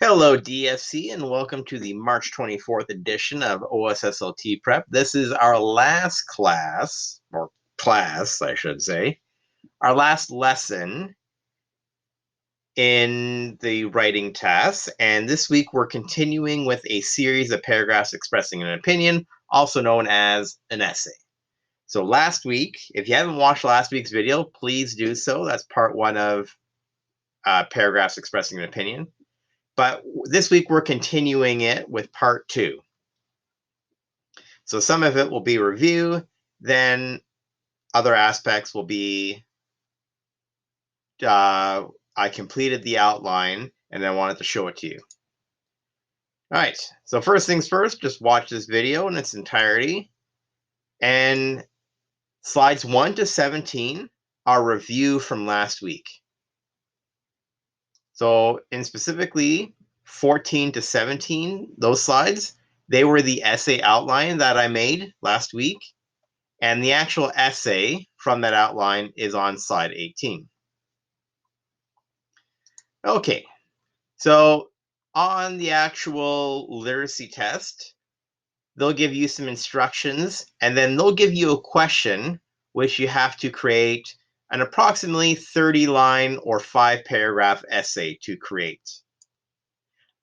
Hello, DFC, and welcome to the March 24th edition of OSSLT Prep. This is our last class, or class, I should say, our last lesson in the writing tasks. And this week we're continuing with a series of paragraphs expressing an opinion, also known as an essay. So last week, if you haven't watched last week's video, please do so. That's part one of paragraphs expressing an opinion. But this week we're continuing it with part two. So some of it will be review, then other aspects will be I completed the outline and I wanted to show it to you. All right, so first things first, just watch this video in its entirety. And slides 1 to 17 are review from last week. So in specifically 14 to 17, those slides, they were the essay outline that I made last week. And the actual essay from that outline is on slide 18. Okay, so on the actual literacy test, they'll give you some instructions, and then they'll give you a question which you have to create an approximately 30-line or 5-paragraph essay to create.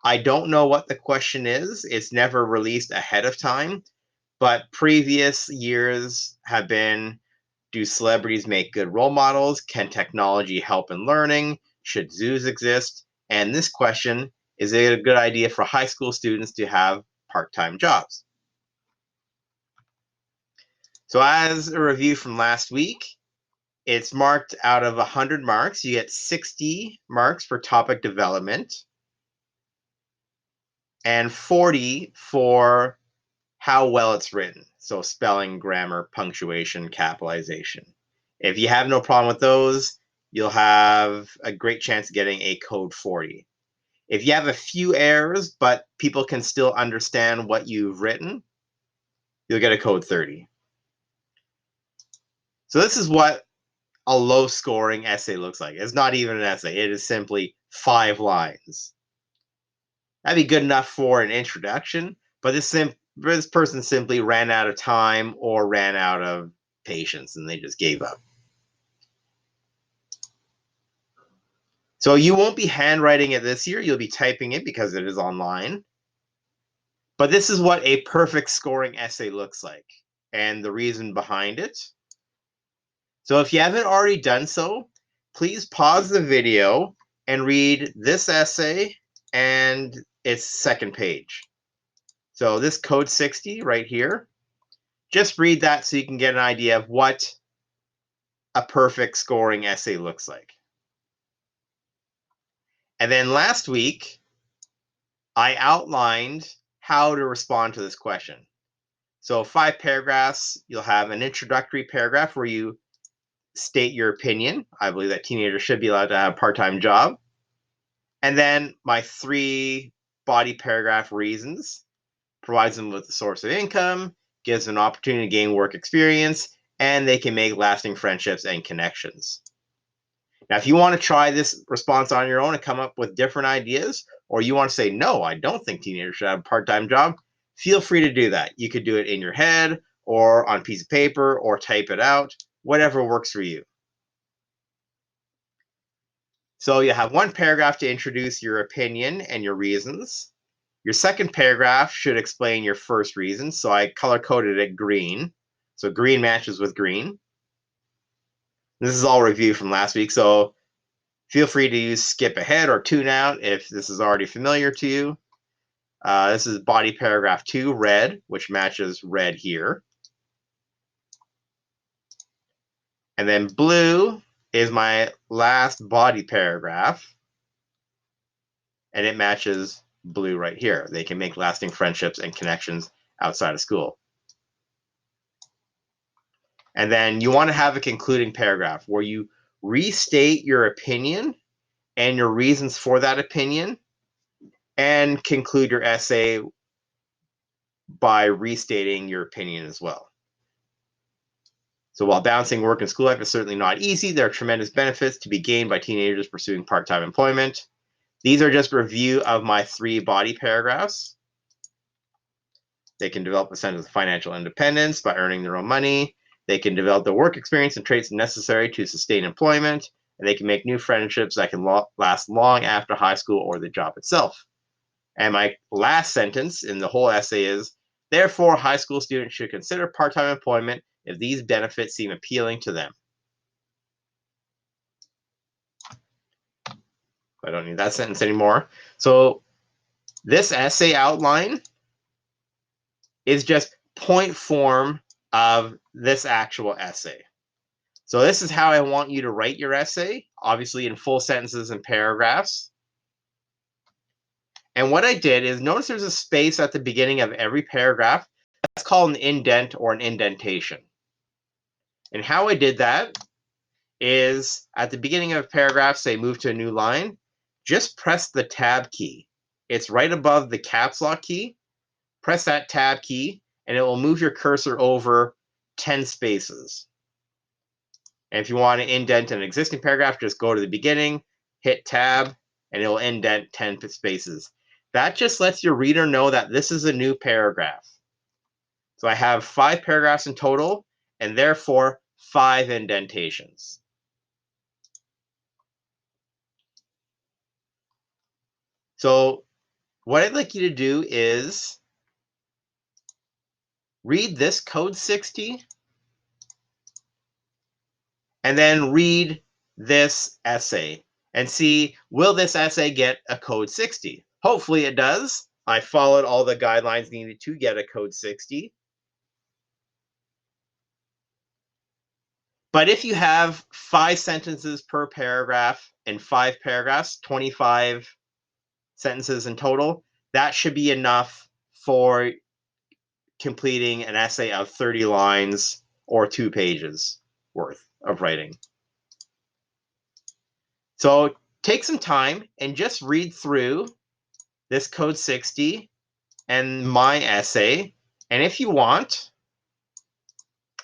I don't know what the question is. It's never released ahead of time, but previous years have been, do celebrities make good role models? Can technology help in learning? Should zoos exist? And this question, is it a good idea for high school students to have part-time jobs? So as a review from last week, it's marked out of 100 marks. You get 60 marks for topic development and 40 for how well it's written. So spelling, grammar, punctuation, capitalization. If you have no problem with those, you'll have a great chance of getting a code 40. If you have a few errors, but people can still understand what you've written, you'll get a code 30. So this is what a low-scoring essay looks like. It's not even an essay. It is simply 5 lines. That'd be good enough for an introduction, but this person simply ran out of time or ran out of patience and they just gave up. So you won't be handwriting it this year. You'll be typing it because it is online. But this is what a perfect scoring essay looks like and the reason behind it. So if you haven't already done so, please pause the video and read this essay and its second page. So this code 60 right here, just read that so you can get an idea of what a perfect scoring essay looks like. And then last week, I outlined how to respond to this question. So 5 paragraphs, you'll have an introductory paragraph where you state your opinion. I believe that teenagers should be allowed to have a part-time job. And then my 3 body paragraph reasons, provides them with a source of income, gives them an opportunity to gain work experience, and they can make lasting friendships and connections. Now, if you want to try this response on your own and come up with different ideas, or you want to say, no, I don't think teenagers should have a part-time job, feel free to do that. You could do it in your head or on a piece of paper or type it out, whatever works for you. So you have 1 paragraph to introduce your opinion and your reasons. Your second paragraph should explain your first reason. So I color-coded it green. So green matches with green. This is all review from last week, so feel free to use skip ahead or tune out if this is already familiar to you. This is body paragraph 2, red, which matches red here. And then blue is my last body paragraph, and it matches blue right here. They can make lasting friendships and connections outside of school. And then you want to have a concluding paragraph where you restate your opinion and your reasons for that opinion and conclude your essay by restating your opinion as well. So while balancing work and school life is certainly not easy, there are tremendous benefits to be gained by teenagers pursuing part-time employment. These are just review of my 3 body paragraphs. They can develop a sense of financial independence by earning their own money. They can develop the work experience and traits necessary to sustain employment. And they can make new friendships that can last long after high school or the job itself. And my last sentence in the whole essay is, therefore, high school students should consider part-time employment if these benefits seem appealing to them. I don't need that sentence anymore. So this essay outline is just point form of this actual essay. So this is how I want you to write your essay, obviously in full sentences and paragraphs. And what I did is, notice there's a space at the beginning of every paragraph. That's called an indent or an indentation. And how I did that is, at the beginning of a paragraph, say move to a new line, just press the tab key. It's right above the caps lock key. Press that tab key and it will move your cursor over 10 spaces. And if you want to indent an existing paragraph, just go to the beginning, hit tab, and it will indent 10 spaces. That just lets your reader know that this is a new paragraph. So I have 5 paragraphs in total, and therefore 5 indentations. So what I'd like you to do is read this code 60, and then read this essay and see, will this essay get a code 60? Hopefully it does. I followed all the guidelines needed to get a code 60. But if you have 5 sentences per paragraph and 5 paragraphs, 25 sentences in total, that should be enough for completing an essay of 30 lines or 2 pages worth of writing. So take some time and just read through this code 60 and my essay. And if you want,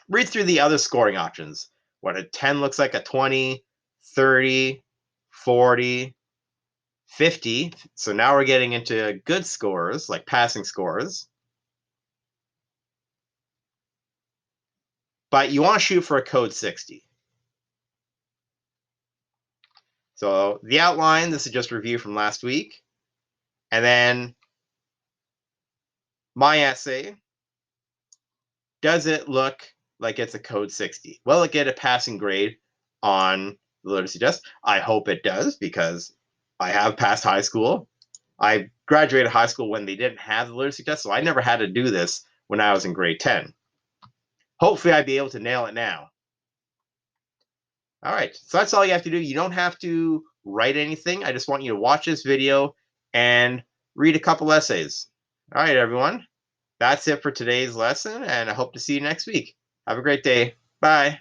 read through the other scoring options. What a 10 looks like, a 20, 30, 40, 50. So now we're getting into good scores, like passing scores. But you want to shoot for a code 60. So the outline, this is just review from last week. And then my essay, does it look like it's a code 60? Will it get a passing grade on the literacy test? I hope it does, because I have passed high school. I graduated high school when they didn't have the literacy test, so I never had to do this when I was in grade 10. Hopefully I'd be able to nail it now. All right, so that's all you have to do. You don't have to write anything. I just want you to watch this video and read a couple essays. All right, everyone. That's it for today's lesson, and I hope to see you next week. Have a great day. Bye.